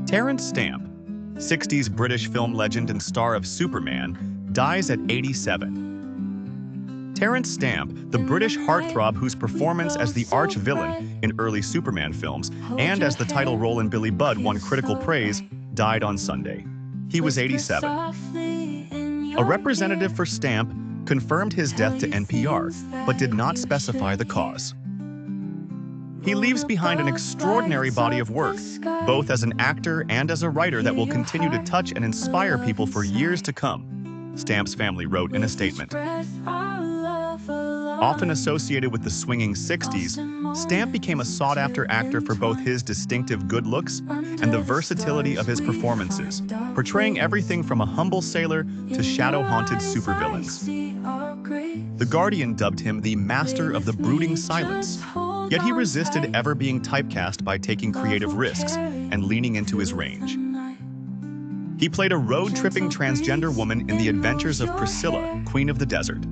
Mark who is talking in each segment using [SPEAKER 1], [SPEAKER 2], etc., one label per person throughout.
[SPEAKER 1] Terence Stamp, 60s British film legend and star of Superman, dies at 87. Terence Stamp, the British heartthrob whose performance as the arch-villain in early Superman films and as the title role in Billy Budd won critical praise, died on Sunday. He was 87. A representative for Stamp confirmed his death to NPR, but did not specify the cause. He leaves behind an extraordinary body of work, both as an actor and as a writer that will continue to touch and inspire people for years to come, Stamp's family wrote in a statement. Often associated with the swinging 60s, Stamp became a sought-after actor for both his distinctive good looks and the versatility of his performances, portraying everything from a humble sailor to shadow-haunted supervillains. The Guardian dubbed him the master of the brooding silence, yet he resisted ever being typecast by taking creative risks and leaning into his range. He played a road-tripping transgender woman in The Adventures of Priscilla, Queen of the Desert.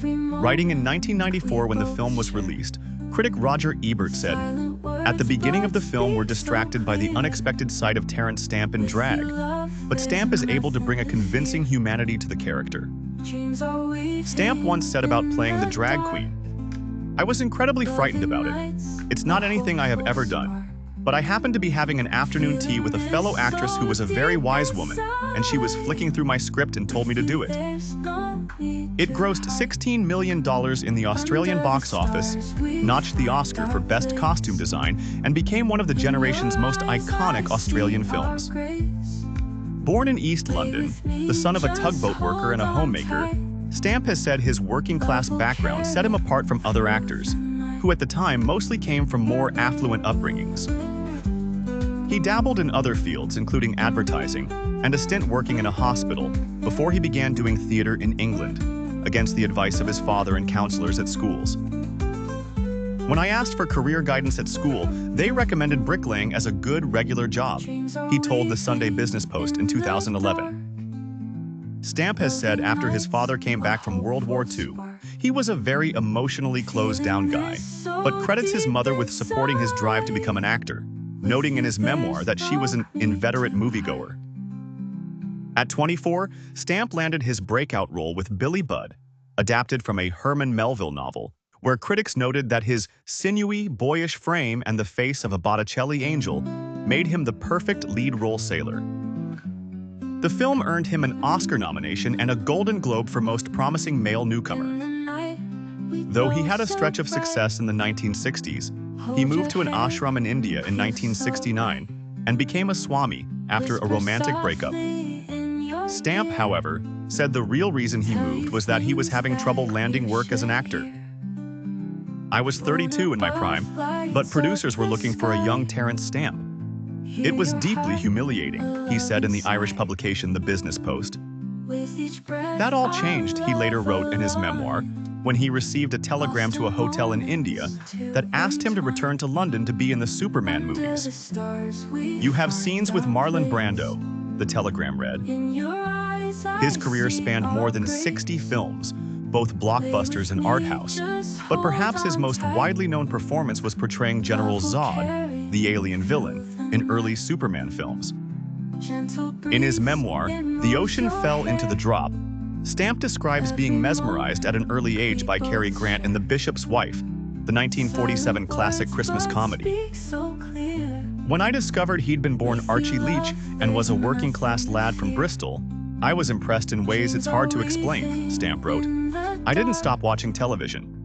[SPEAKER 1] Writing in 1994 when the film was released, critic Roger Ebert said, "At the beginning of the film, we're distracted by the unexpected sight of Terence Stamp in drag, but Stamp is able to bring a convincing humanity to the character." Stamp once said about playing the drag queen, "I was incredibly frightened about it. It's not anything I have ever done. But I happened to be having an afternoon tea with a fellow actress who was a very wise woman, and she was flicking through my script and told me to do it." It grossed $16 million in the Australian box office, notched the Oscar for Best Costume Design, and became one of the generation's most iconic Australian films. Born in East London, the son of a tugboat worker and a homemaker, Stamp has said his working-class background set him apart from other actors, who at the time mostly came from more affluent upbringings. He dabbled in other fields, including advertising, and a stint working in a hospital before he began doing theater in England, against the advice of his father and counselors at schools. When I asked for career guidance at school, they recommended bricklaying as a good regular job, he told the Sunday Business Post in 2011. Stamp has said after his father came back from World War II, he was a very emotionally closed-down guy, but credits his mother with supporting his drive to become an actor, noting in his memoir that she was an inveterate moviegoer. At 24, Stamp landed his breakout role with Billy Budd, adapted from a Herman Melville novel, where critics noted that his sinewy, boyish frame and the face of a Botticelli angel made him the perfect lead role sailor. The film earned him an Oscar nomination and a Golden Globe for Most Promising Male Newcomer. Though he had a stretch of success in the 1960s, he moved to an ashram in India in 1969 and became a swami after a romantic breakup. Stamp, however, said the real reason he moved was that he was having trouble landing work as an actor. "I was 32 in my prime, but producers were looking for a young Terence Stamp. It was deeply humiliating," he said in the Irish publication The Business Post. That all changed, he later wrote in his memoir, when he received a telegram to a hotel in India that asked him to return to London to be in the Superman movies. "You have scenes with Marlon Brando," the telegram read. His career spanned more than 60 films, both blockbusters and art house, but perhaps his most widely known performance was portraying General Zod, the alien villain, in early Superman films. In his memoir, The Ocean Fell into the Drop, Stamp describes being mesmerized at an early age by Cary Grant in The Bishop's Wife, the 1947 classic Christmas comedy. "When I discovered he'd been born Archie Leach and was a working-class lad from Bristol, I was impressed in ways it's hard to explain," Stamp wrote. "I didn't stop watching television.